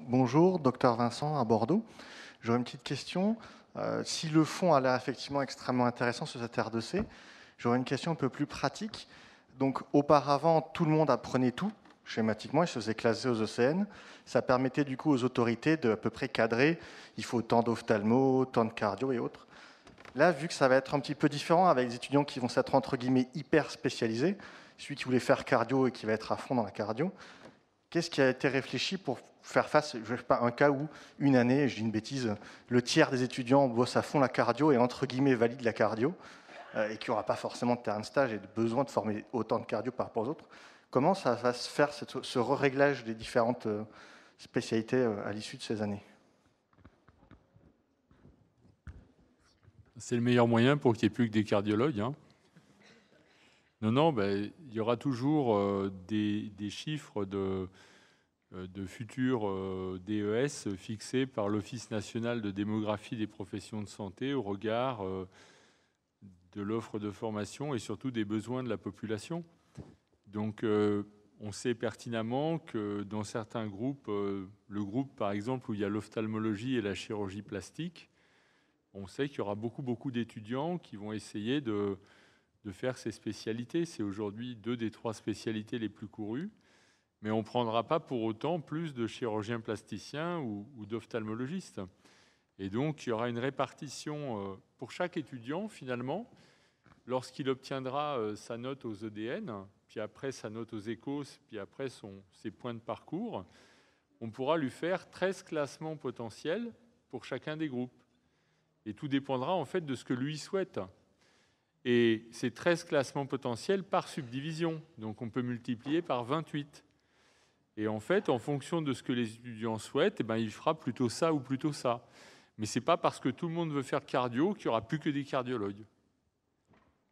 Bonjour, docteur Vincent à Bordeaux. J'aurais une petite question. Si le fond a l'air effectivement extrêmement intéressant sur cette R2C, j'aurais une question un peu plus pratique. Donc, auparavant, tout le monde apprenait tout, schématiquement, il se faisait classer aux ECN. Ça permettait du coup aux autorités de à peu près cadrer. Il faut tant d'ophtalmo, tant de cardio et autres. Là, vu que ça va être un petit peu différent avec des étudiants qui vont s'être entre guillemets hyper spécialisés, celui qui voulait faire cardio et qui va être à fond dans la cardio, qu'est-ce qui a été réfléchi pour faire face, je ne sais pas, un cas où une année, je dis une bêtise, le tiers des étudiants bossent à fond la cardio et entre guillemets valident la cardio, et qui n'aura pas forcément de terrain de stage et de besoin de former autant de cardio par rapport aux autres. Comment ça va se faire, ce réglage des différentes spécialités à l'issue de ces années? C'est le meilleur moyen pour qu'il n'y ait plus que des cardiologues. Non, il y aura toujours des chiffres de futurs DES fixés par l'Office national de démographie des professions de santé au regard de l'offre de formation et surtout des besoins de la population. Donc, on sait pertinemment que dans certains groupes, le groupe par exemple où il y a l'ophtalmologie et la chirurgie plastique, on sait qu'il y aura beaucoup d'étudiants qui vont essayer de faire ces spécialités. C'est aujourd'hui 2 des 3 spécialités les plus courues, mais on ne prendra pas pour autant plus de chirurgiens plasticiens ou d'ophtalmologistes. Et donc, il y aura une répartition pour chaque étudiant, finalement, lorsqu'il obtiendra sa note aux EDN, puis après sa note aux ECOS, puis après ses points de parcours, on pourra lui faire 13 classements potentiels pour chacun des groupes. Et tout dépendra en fait de ce que lui souhaite. Et c'est 13 classements potentiels par subdivision. Donc on peut multiplier par 28. Et en fait, en fonction de ce que les étudiants souhaitent, il fera plutôt ça ou plutôt ça. Mais ce n'est pas parce que tout le monde veut faire cardio qu'il n'y aura plus que des cardiologues.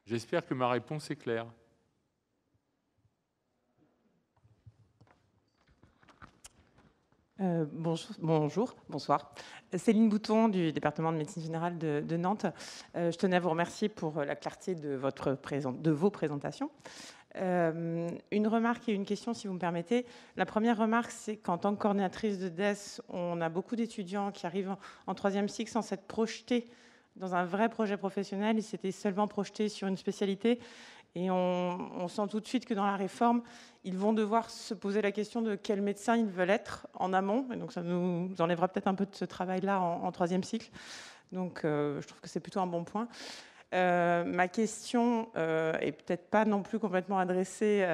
J'espère que ma réponse est claire. Bonsoir. Céline Bouton du département de médecine générale de Nantes. Je tenais à vous remercier pour la clarté de vos présentations. Une remarque et une question, si vous me permettez. La première remarque, c'est qu'en tant que coordinatrice de DES, on a beaucoup d'étudiants qui arrivent en 3e cycle sans s'être projetés dans un vrai projet professionnel. Ils s'étaient seulement projetés sur une spécialité. Et on sent tout de suite que dans la réforme, ils vont devoir se poser la question de quel médecin ils veulent être en amont. Et donc ça nous enlèvera peut-être un peu de ce travail-là en 3e cycle. Donc je trouve que c'est plutôt un bon point. Ma question est peut-être pas non plus complètement adressée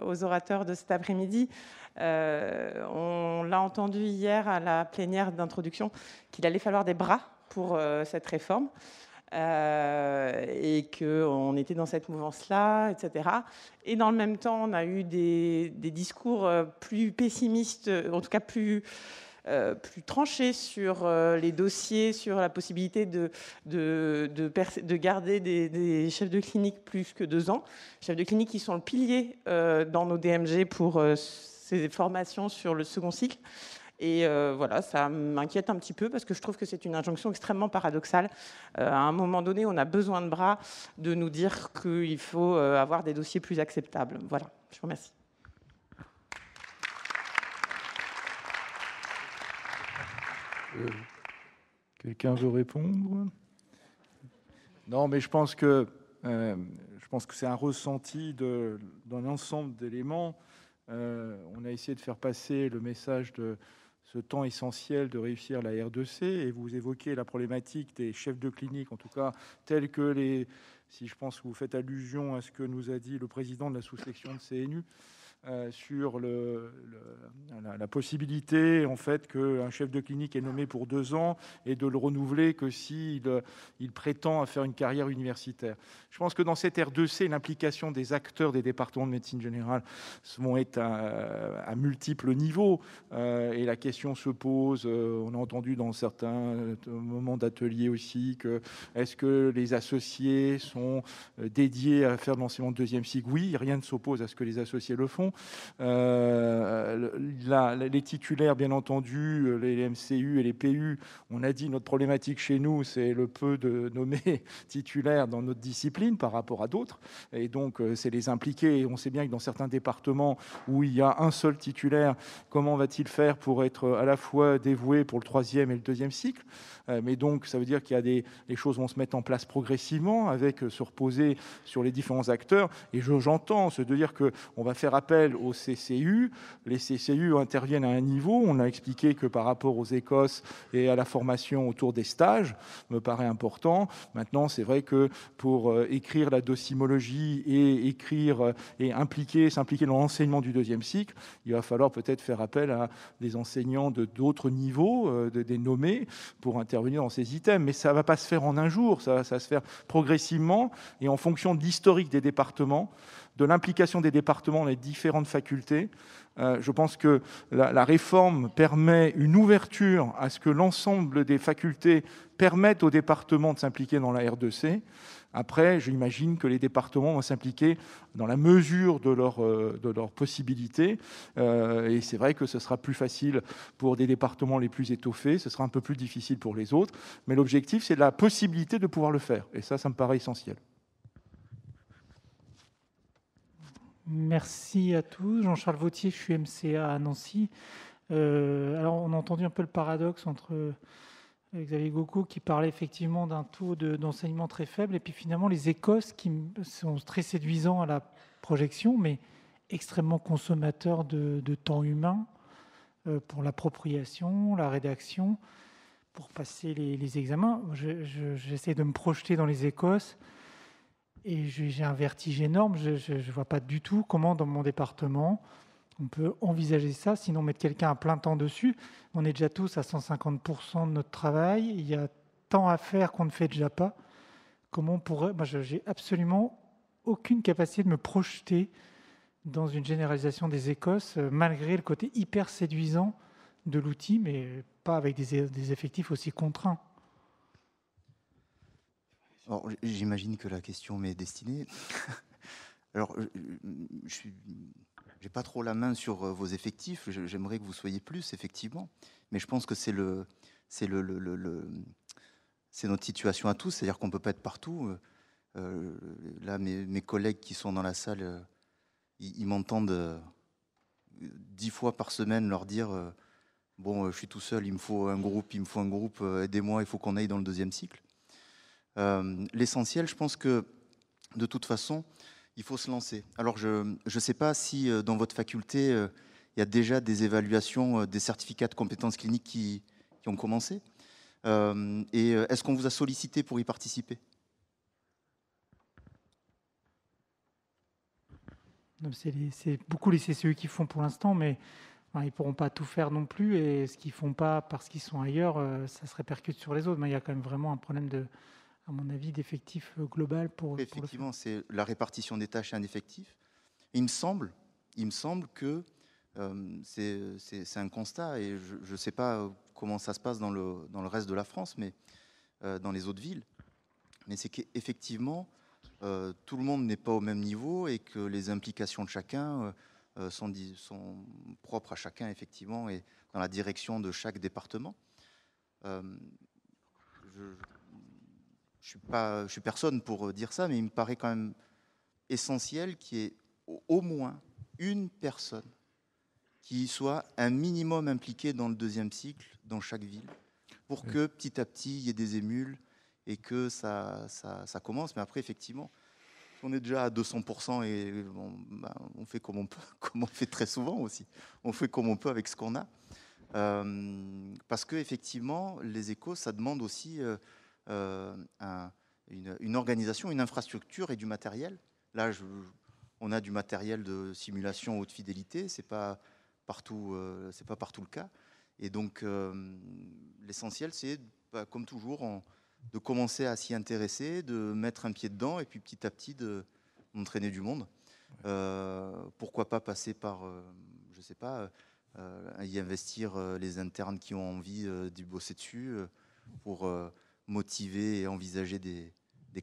aux orateurs de cet après-midi. On l'a entendu hier à la plénière d'introduction qu'il allait falloir des bras pour cette réforme. Et qu'on était dans cette mouvance-là, etc. Et dans le même temps, on a eu des discours plus pessimistes, en tout cas plus tranchés sur les dossiers, sur la possibilité de garder des chefs de clinique plus que 2 ans. Chefs de clinique qui sont le pilier dans nos DMG pour ces formations sur le second cycle. Et voilà, ça m'inquiète un petit peu parce que je trouve que c'est une injonction extrêmement paradoxale. À un moment donné, on a besoin de bras de nous dire qu'il faut avoir des dossiers plus acceptables. Voilà, je vous remercie. Quelqu'un veut répondre? Non, mais je pense que c'est un ressenti d'un ensemble d'éléments. On a essayé de faire passer le message de ce temps essentiel de réussir la R2C, et vous évoquez la problématique des chefs de clinique, en tout cas tels que si je pense que vous faites allusion à ce que nous a dit le président de la sous-section de CNU, sur la possibilité en fait qu'un chef de clinique est nommé pour 2 ans et de le renouveler que s'il prétend à faire une carrière universitaire. Je pense que dans cette R2C, l'implication des acteurs des départements de médecine générale vont être à multiples niveaux, et la question se pose, on a entendu dans certains moments d'atelier aussi, que est-ce que les associés sont dédiés à faire de l'enseignement de 2e cycle? Oui, rien ne s'oppose à ce que les associés le font. Les titulaires, bien entendu, les MCU et les PU, on a dit notre problématique chez nous, c'est le peu de nommés titulaires dans notre discipline par rapport à d'autres. Et donc, c'est les impliquer. Et on sait bien que dans certains départements où il y a un seul titulaire, comment va-t-il faire pour être à la fois dévoué pour le 3e et le 2e cycle? Mais donc, ça veut dire qu'il y a les choses vont se mettre en place progressivement, avec se reposer sur les différents acteurs. Et j'entends se dire qu'on va faire appel aux CCU. Les CCU interviennent à un niveau. On a expliqué que par rapport aux Écosses et à la formation autour des stages, me paraît important. Maintenant, c'est vrai que pour écrire la docimologie et écrire et s'impliquer dans l'enseignement du 2e cycle, il va falloir peut-être faire appel à des enseignants de d'autres niveaux, des nommés, pour intervenir dans ces items. Mais ça ne va pas se faire en un jour, ça va se faire progressivement et en fonction de l'historique des départements, de l'implication des départements dans les différentes facultés. Je pense que la réforme permet une ouverture à ce que l'ensemble des facultés permettent aux départements de s'impliquer dans la R2C. Après, j'imagine que les départements vont s'impliquer dans la mesure de leurs possibilités. Et c'est vrai que ce sera plus facile pour des départements les plus étoffés, ce sera un peu plus difficile pour les autres. Mais l'objectif, c'est la possibilité de pouvoir le faire. Et ça me paraît essentiel. Merci à tous. Jean-Charles Vautier, je suis MCA à Nancy. Alors, on a entendu un peu le paradoxe entre Xavier Gaucourt qui parlait effectivement d'un taux d'enseignement très faible et puis finalement les Écosses qui sont très séduisants à la projection, mais extrêmement consommateurs de temps humain pour l'appropriation, la rédaction, pour passer les examens. J'essaie de me projeter dans les Écosses. Et j'ai un vertige énorme, je ne vois pas du tout comment dans mon département on peut envisager ça, sinon mettre quelqu'un à plein temps dessus. On est déjà tous à 150% de notre travail, il y a tant à faire qu'on ne fait déjà pas. Comment on pourrait... Moi, j'ai absolument aucune capacité de me projeter dans une généralisation des Écosses, malgré le côté hyper séduisant de l'outil, mais pas avec des effectifs aussi contraints. Alors, j'imagine que la question m'est destinée. Alors, je n'ai pas trop la main sur vos effectifs. J'aimerais que vous soyez plus, effectivement. Mais je pense que c'est notre situation à tous. C'est-à-dire qu'on ne peut pas être partout. Là, mes collègues qui sont dans la salle, ils m'entendent 10 fois par semaine leur dire bon, je suis tout seul, il me faut un groupe, aidez-moi, il faut qu'on aille dans le 2e cycle. L'essentiel, je pense que de toute façon, il faut se lancer. Alors, je ne sais pas si dans votre faculté, il y a déjà des évaluations, des certificats de compétences cliniques qui ont commencé. Et est-ce qu'on vous a sollicité pour y participer? C'est beaucoup les CCE qui font pour l'instant, mais ils ne pourront pas tout faire non plus. Et ce qu'ils ne font pas parce qu'ils sont ailleurs, ça se répercute sur les autres. Mais il y a quand même vraiment un problème à mon avis, d'effectif global pour... Effectivement, c'est la répartition des tâches et un effectif. Il me semble que c'est un constat, et je ne sais pas comment ça se passe dans le reste de la France, mais dans les autres villes, mais c'est qu'effectivement, tout le monde n'est pas au même niveau et que les implications de chacun sont propres à chacun, effectivement, et dans la direction de chaque département. Je suis personne pour dire ça, mais il me paraît quand même essentiel qu'il y ait au moins une personne qui soit un minimum impliquée dans le 2e cycle, dans chaque ville, pour que petit à petit, il y ait des émules et que ça commence. Mais après, effectivement, on est déjà à 200% et on fait comme on peut, comme on fait très souvent aussi. On fait comme on peut avec ce qu'on a. Parce qu'effectivement, les échos, ça demande aussi... une organisation, une infrastructure et du matériel. Là, on a du matériel de simulation haute fidélité, c'est pas partout le cas. Et donc, l'essentiel, c'est, comme toujours, de commencer à s'y intéresser, de mettre un pied dedans, et puis petit à petit d'entraîner du monde. Pourquoi pas passer par, je sais pas, y investir les internes qui ont envie d'y bosser dessus pour motiver et envisager des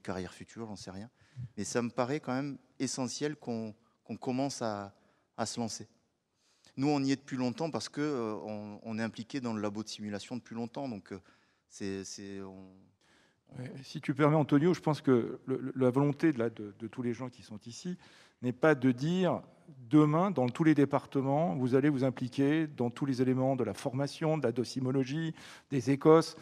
carrières futures, j'en sais rien. Mais ça me paraît quand même essentiel qu'on commence à à se lancer. Nous, on y est depuis longtemps parce qu'on est impliqué dans le labo de simulation depuis longtemps. Donc, Si tu permets, Antonio, je pense que la volonté de tous les gens qui sont ici n'est pas de dire demain, dans tous les départements, vous allez vous impliquer dans tous les éléments de la formation, de la docimologie, des écosses.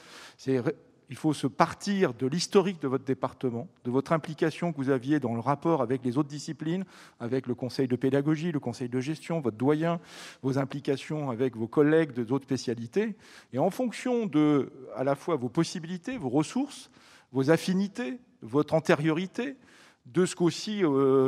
Il faut se partir de l'historique de votre département, de votre implication que vous aviez dans le rapport avec les autres disciplines, avec le conseil de pédagogie, le conseil de gestion, votre doyen, vos implications avec vos collègues d'autres spécialités. Et en fonction de, à la fois, vos possibilités, vos ressources, vos affinités, votre antériorité, de ce qu'aussi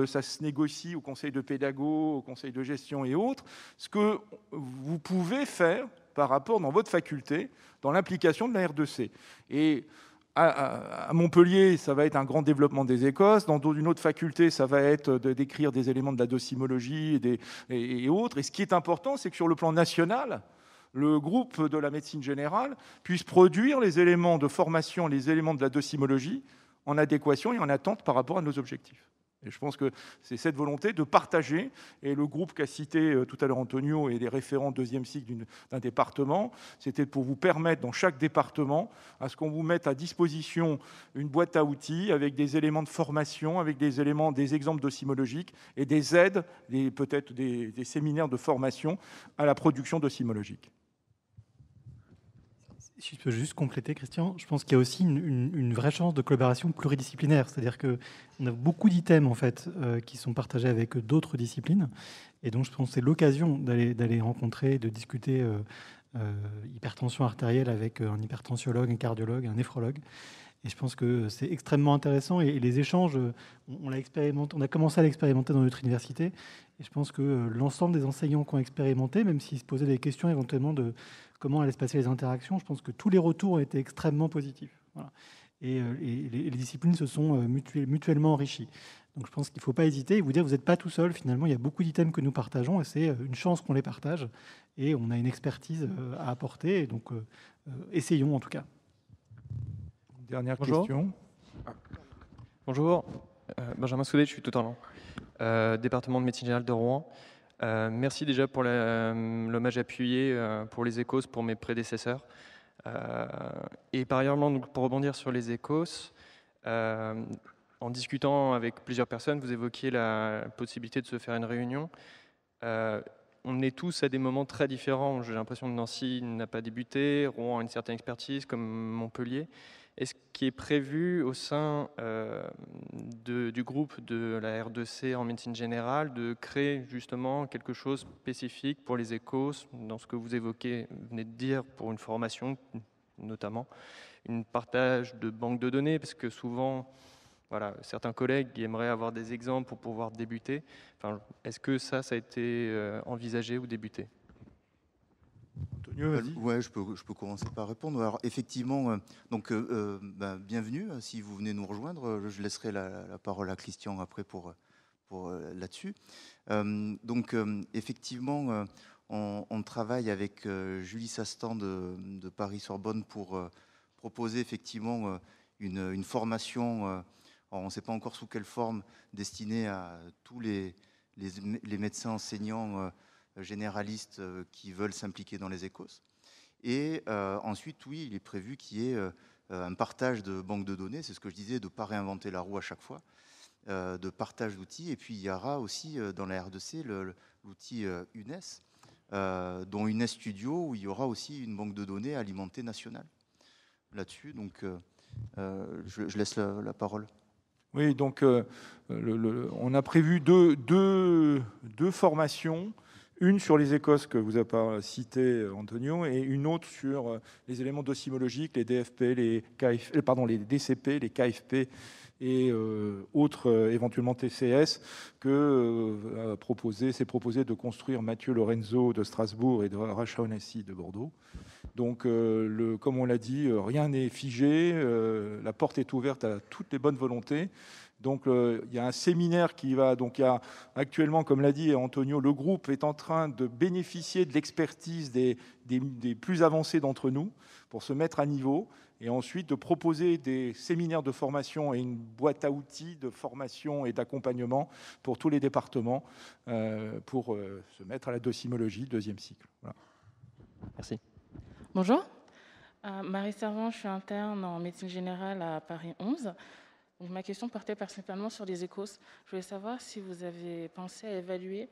ça se négocie au conseil de pédago, au conseil de gestion et autres, ce que vous pouvez faire par rapport dans votre faculté, dans l'implication de la R2C. Et à Montpellier, ça va être un grand développement des écosses. Dans une autre faculté, ça va être d'écrire des éléments de la docimologie et autres. Et ce qui est important, c'est que sur le plan national, le groupe de la médecine générale puisse produire les éléments de formation, les éléments de la docimologie en adéquation et en attente par rapport à nos objectifs. Et je pense que c'est cette volonté de partager, et le groupe qu'a cité tout à l'heure Antonio et les référents deuxième cycle d'un département, c'était pour vous permettre dans chaque département à ce qu'on vous mette à disposition une boîte à outils avec des éléments de formation, avec des éléments, des exemples docimologiques et des aides, peut-être des séminaires de formation à la production docimologique. Si je peux juste compléter, Christian, je pense qu'il y a aussi une vraie chance de collaboration pluridisciplinaire. C'est-à-dire qu'on a beaucoup d'items en fait, qui sont partagés avec d'autres disciplines. Et donc, je pense que c'est l'occasion d'aller rencontrer, de discuter hypertension artérielle avec un hypertensiologue, un cardiologue, un néphrologue. Et je pense que c'est extrêmement intéressant. Et les échanges, on a commencé à l'expérimenter dans notre université. Et je pense que l'ensemble des enseignants qui ont expérimenté, même s'ils se posaient des questions éventuellement de comment allaient se passer les interactions, je pense que tous les retours ont été extrêmement positifs. Voilà. Et les disciplines se sont mutuellement enrichies. Donc je pense qu'il ne faut pas hésiter et vous dire que vous n'êtes pas tout seul. Finalement, il y a beaucoup d'items que nous partageons et c'est une chance qu'on les partage. Et on a une expertise à apporter. Et donc, essayons en tout cas. Dernière Bonjour. question. Bonjour, Benjamin Soudet, je suis tout en long. Département de médecine générale de Rouen. Merci déjà pour l'hommage appuyé pour les écos, pour mes prédécesseurs. Et par ailleurs, donc, pour rebondir sur les écos, en discutant avec plusieurs personnes, vous évoquiez la possibilité de se faire une réunion. On est tous à des moments très différents. J'ai l'impression que Nancy n'a pas débuté, Rouen a une certaine expertise, comme Montpellier. Est-ce qu'il est prévu au sein du groupe de la R2C en médecine générale de créer justement quelque chose spécifique pour les échos, dans ce que vous évoquez, venez de dire, pour une formation notamment, un partage de banques de données, parce que souvent, voilà, certains collègues aimeraient avoir des exemples pour pouvoir débuter. Enfin, est-ce que ça a été envisagé ou débuté ? Antonio, vas-y. Ouais, je peux commencer par répondre. Alors effectivement, bienvenue si vous venez nous rejoindre. Je laisserai la parole à Christian après pour là-dessus. Effectivement, on travaille avec Julie Sastan de Paris-Sorbonne pour proposer effectivement une formation. Alors, on ne sait pas encore sous quelle forme, destinée à tous les médecins enseignants généralistes qui veulent s'impliquer dans les écos. Et ensuite, oui, il est prévu qu'il y ait un partage de banques de données, c'est ce que je disais, de ne pas réinventer la roue à chaque fois, de partage d'outils. Et puis, il y aura aussi dans la R2C l'outil UNES, dont UNES Studio, où il y aura aussi une banque de données alimentée nationale là-dessus. Donc, je laisse la parole. Oui, donc on a prévu deux formations. Une sur les écosses que vous avez cité, Antonio, et une autre sur les éléments docimologiques, les DFP, les DCP, les KFP et autres éventuellement TCS que s'est proposé de construire Mathieu Lorenzo de Strasbourg et de Racha Onassi de Bordeaux. Donc, comme on l'a dit, rien n'est figé, la porte est ouverte à toutes les bonnes volontés. Donc, il y a un séminaire qui va... Donc, il y a actuellement, comme l'a dit Antonio, le groupe est en train de bénéficier de l'expertise des plus avancés d'entre nous pour se mettre à niveau et ensuite de proposer des séminaires de formation et une boîte à outils de formation et d'accompagnement pour tous les départements pour se mettre à la docimologie, deuxième cycle. Voilà. Merci. Bonjour. Marie Servant, je suis interne en médecine générale à Paris 11. Donc, ma question portait principalement sur les écos. Je voulais savoir si vous avez pensé à évaluer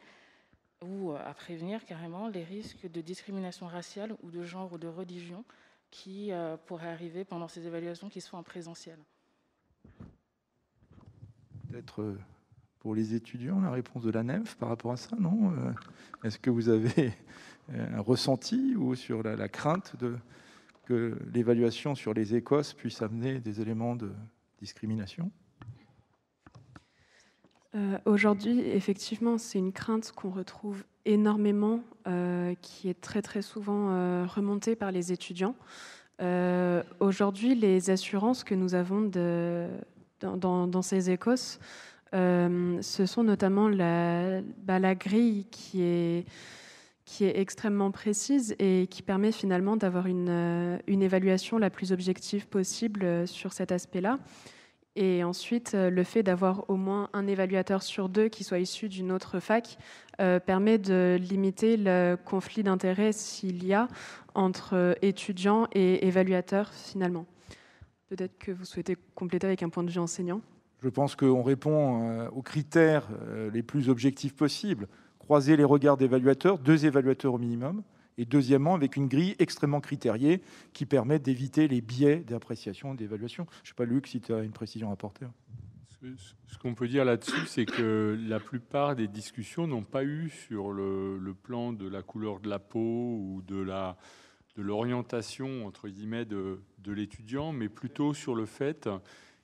ou à prévenir carrément les risques de discrimination raciale ou de genre ou de religion qui pourraient arriver pendant ces évaluations qui se font en présentiel. Peut-être pour les étudiants, la réponse de la NEMF par rapport à ça, non? Est-ce que vous avez un ressenti ou sur la crainte que l'évaluation sur les écosses puisse amener des éléments de discrimination? Aujourd'hui, effectivement, c'est une crainte qu'on retrouve énormément, qui est très très souvent remontée par les étudiants. Aujourd'hui, les assurances que nous avons dans ces écosses, ce sont notamment la grille qui est extrêmement précise et qui permet finalement d'avoir une évaluation la plus objective possible sur cet aspect-là. Et ensuite, le fait d'avoir au moins un évaluateur sur 2 qui soit issu d'une autre fac permet de limiter le conflit d'intérêts s'il y a entre étudiants et évaluateurs finalement. Peut-être que vous souhaitez compléter avec un point de vue enseignant. Je pense qu'on répond aux critères les plus objectifs possibles. Croiser les regards d'évaluateurs, 2 évaluateurs au minimum, et deuxièmement, avec une grille extrêmement critériée qui permet d'éviter les biais d'appréciation et d'évaluation. Je ne sais pas, Luc, si tu as une précision à apporter. Ce qu'on peut dire là-dessus, c'est que la plupart des discussions n'ont pas eu sur le plan de la couleur de la peau ou de l'orientation, entre guillemets, de l'étudiant, mais plutôt sur le fait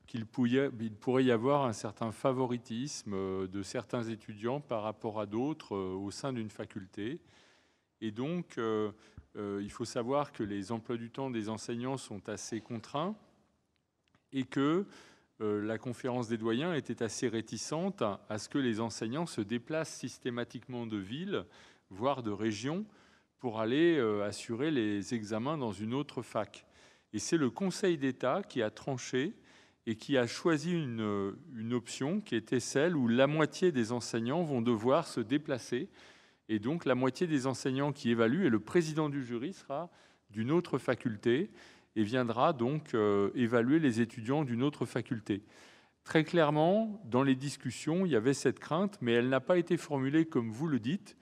qu'il pourrait y avoir un certain favoritisme de certains étudiants par rapport à d'autres au sein d'une faculté. Et donc, il faut savoir que les emplois du temps des enseignants sont assez contraints et que la conférence des doyens était assez réticente à ce que les enseignants se déplacent systématiquement de ville, voire de région, pour aller assurer les examens dans une autre fac. Et c'est le Conseil d'État qui a tranché et qui a choisi une option qui était celle où la moitié des enseignants vont devoir se déplacer. Et donc, la moitié des enseignants qui évaluent, et le président du jury sera d'une autre faculté et viendra donc évaluer les étudiants d'une autre faculté. Très clairement, dans les discussions, il y avait cette crainte, mais elle n'a pas été formulée comme vous le dites.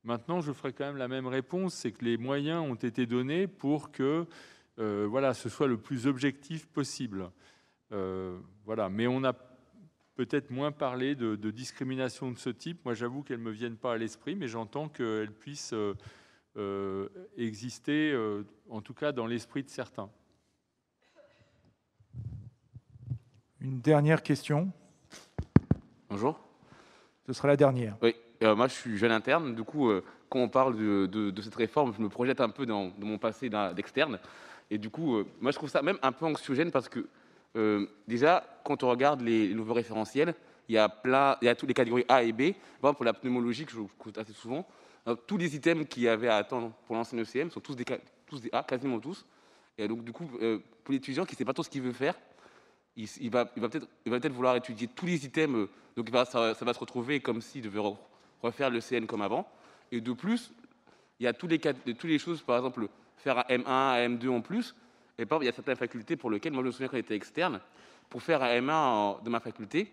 Maintenant, je ferai quand même la même réponse, c'est que les moyens ont été donnés pour que ce soit le plus objectif possible. Voilà. Mais on a peut-être moins parlé de discrimination de ce type. Moi, j'avoue qu'elles ne me viennent pas à l'esprit, mais j'entends qu'elles puissent exister, en tout cas dans l'esprit de certains. Une dernière question. Bonjour. Ce sera la dernière. Oui, moi je suis jeune interne. Du coup, quand on parle de cette réforme, je me projette un peu dans mon passé d'externe. Et du coup, moi je trouve ça même un peu anxiogène parce que déjà, quand on regarde les nouveaux référentiels, il y a toutes les catégories A et B. Par exemple, pour la pneumologie, que je coûte assez souvent, tous les items qu'il y avait à attendre pour l'ancien ECM sont tous des A, quasiment tous. Et donc, du coup, pour l'étudiant qui ne sait pas trop ce qu'il veut faire, il va peut-être vouloir étudier tous les items. Donc, ça va se retrouver comme s'il devait refaire le CN comme avant. Et de plus, il y a toutes les choses, par exemple, faire un M1, un M2 en plus. Et par exemple, il y a certaines facultés pour lesquelles, moi je me souviens quand j'étais externe, pour faire un M1 de ma faculté,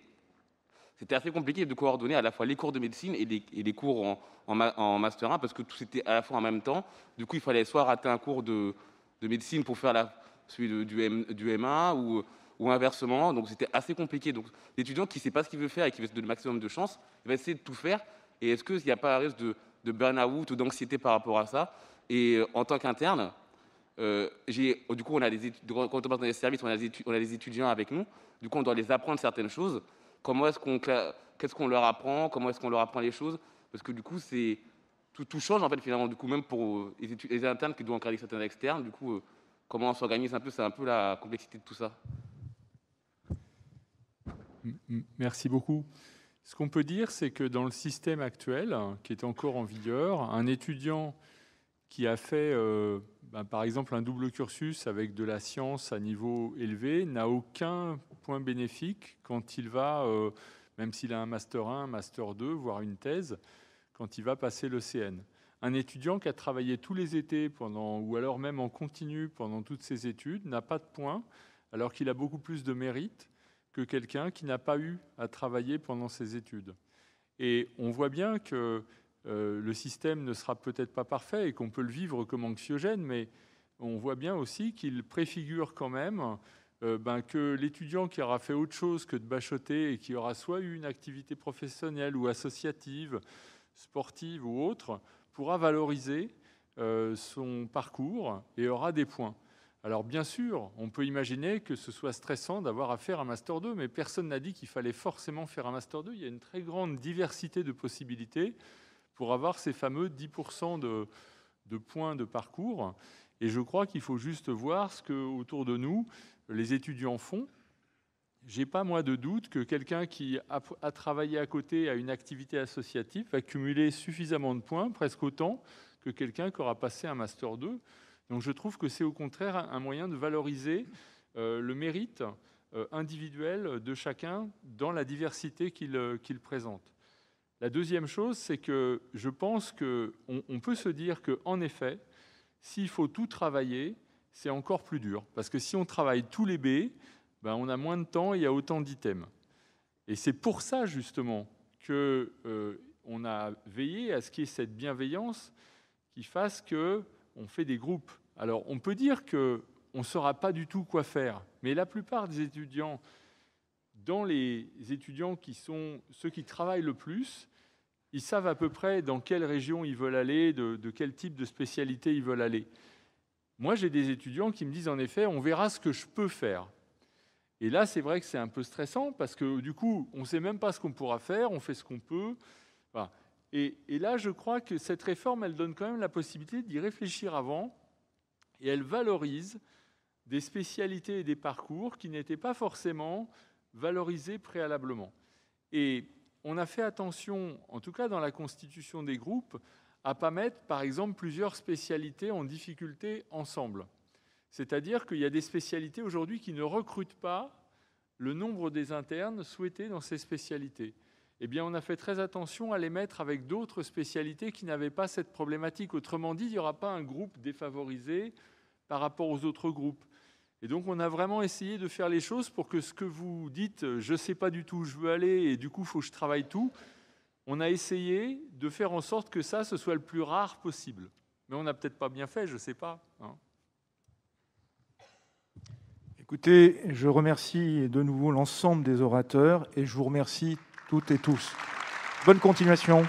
c'était assez compliqué de coordonner à la fois les cours de médecine et les cours en Master 1 parce que tout c'était à la fois en même temps. Du coup, il fallait soit rater un cours de médecine pour faire celui du M1 ou inversement. Donc c'était assez compliqué. Donc l'étudiant qui ne sait pas ce qu'il veut faire et qui veut se donner le maximum de chance, il va essayer de tout faire. Et est-ce qu'il n'y a pas un risque de burn-out ou d'anxiété par rapport à ça? Et en tant qu'interne, du coup, quand on passe dans les services, on a des étudiants avec nous. Du coup, on doit les apprendre certaines choses. Qu'est-ce qu'on leur apprend? Comment est-ce qu'on leur apprend les choses? Parce que du coup, tout change en fait finalement. Du coup, même pour les internes qui doivent encadrer certains externes, du coup, comment on s'organise un peu, c'est un peu la complexité de tout ça. Merci beaucoup. Ce qu'on peut dire, c'est que dans le système actuel, qui est encore en vigueur, un étudiant qui a fait, par exemple, un double cursus avec de la science à niveau élevé n'a aucun point bénéfique quand il va, même s'il a un Master 1, un Master 2, voire une thèse, quand il va passer l'ECN. Un étudiant qui a travaillé tous les étés ou alors même en continu pendant toutes ses études n'a pas de points, alors qu'il a beaucoup plus de mérite que quelqu'un qui n'a pas eu à travailler pendant ses études. Et on voit bien que le système ne sera peut-être pas parfait et qu'on peut le vivre comme anxiogène, mais on voit bien aussi qu'il préfigure quand même que l'étudiant qui aura fait autre chose que de bachoter et qui aura soit eu une activité professionnelle ou associative, sportive ou autre, pourra valoriser son parcours et aura des points. Alors bien sûr, on peut imaginer que ce soit stressant d'avoir à faire un Master 2, mais personne n'a dit qu'il fallait forcément faire un Master 2. Il y a une très grande diversité de possibilités pour avoir ces fameux 10% de points de parcours. Et je crois qu'il faut juste voir ce que, autour de nous, les étudiants font. Je n'ai pas, moi, de doute que quelqu'un qui a travaillé à côté à une activité associative va cumuler suffisamment de points, presque autant, que quelqu'un qui aura passé un Master 2. Donc je trouve que c'est au contraire un moyen de valoriser le mérite individuel de chacun dans la diversité qu'il présente. La deuxième chose, c'est que je pense qu'on peut se dire qu'en effet, s'il faut tout travailler, c'est encore plus dur. Parce que si on travaille tous les B, on a moins de temps et il y a autant d'items. Et c'est pour ça, justement, qu'on a veillé à ce qu'il y ait cette bienveillance qui fasse qu'on fait des groupes. Alors, on peut dire qu'on ne saura pas du tout quoi faire, mais la plupart des étudiants, dans les étudiants qui sont ceux qui travaillent le plus, ils savent à peu près dans quelle région ils veulent aller, de quel type de spécialité ils veulent aller. Moi, j'ai des étudiants qui me disent, en effet, on verra ce que je peux faire. Et là, c'est vrai que c'est un peu stressant parce que du coup, on ne sait même pas ce qu'on pourra faire, on fait ce qu'on peut. Voilà. Et là, je crois que cette réforme, elle donne quand même la possibilité d'y réfléchir avant et elle valorise des spécialités et des parcours qui n'étaient pas forcément valorisés préalablement. Et on a fait attention, en tout cas dans la constitution des groupes, à ne pas mettre, par exemple, plusieurs spécialités en difficulté ensemble. C'est-à-dire qu'il y a des spécialités aujourd'hui qui ne recrutent pas le nombre des internes souhaités dans ces spécialités. Eh bien, on a fait très attention à les mettre avec d'autres spécialités qui n'avaient pas cette problématique. Autrement dit, il n'y aura pas un groupe défavorisé par rapport aux autres groupes. Et donc, on a vraiment essayé de faire les choses pour que ce que vous dites, je ne sais pas du tout où je veux aller et du coup, il faut que je travaille tout, on a essayé de faire en sorte que ça, ce soit le plus rare possible. Mais on n'a peut-être pas bien fait, je ne sais pas. Écoutez, je remercie de nouveau l'ensemble des orateurs et je vous remercie toutes et tous. Bonne continuation.